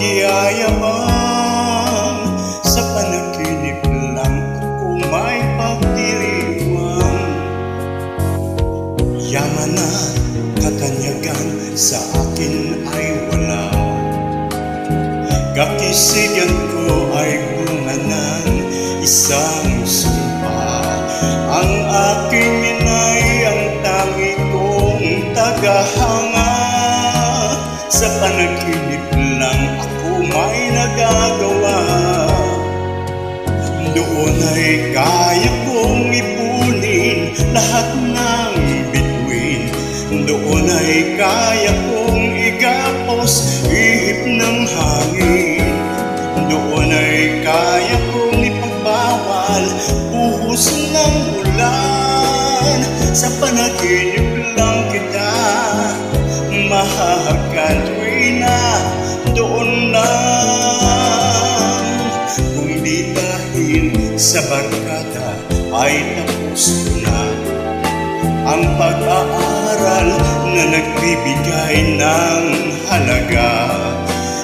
magyayabang, sa panaginip lang ako may pagdiriwang. Yaman at katanyagan sa akin ay wala, kakisigan ko ay bunga ng isang sumpa. Ang aking inay ang tangi kong tagahanga, sa panaginip lang ako may nagagawa. Doon ay kaya kong ipunin lahat ng bituin, doon ay kaya kong igapos ihip ng hangin, doon ay kaya kong ipagbawal buhos ng ulan. Sa panaginip lang kita mahahagan, tuwina doon lang. Kung di dahil sa barkada ay tapos ko na ang pag-aaral na nagbibigay ng halaga.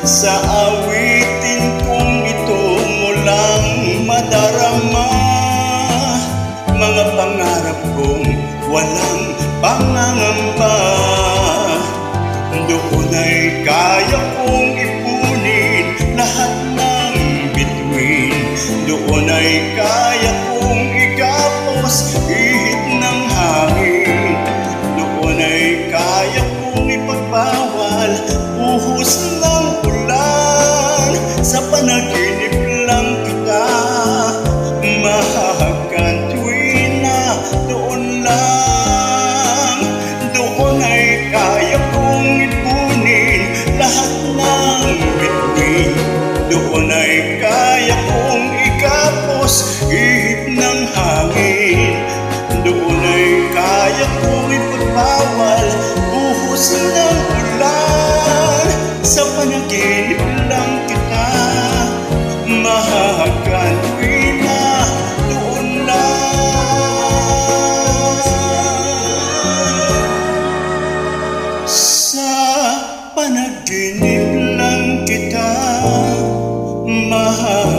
Sa awitin kong ito mo lang madarama, mga pangarap kong walang pangangamba. Doon ay kaya kong ipunin lahat ng bituin, doon ay kaya kong igapos ihip ng hangin, doon ay kaya kong ipagbawal buhos ng ulan. Sa panaginip lang kita mahahagan, tuwina doon lang. Doon ay kaya kong ipunin lahat ng bituin, doon ay kaya kong igapos ihip ng hangin, doon ay kaya kong ipagbawal buhos ng ulan. Sa panaginip lang kita mahahagan, tuwina doon lang. Sa panaginip lang kita mahahagan.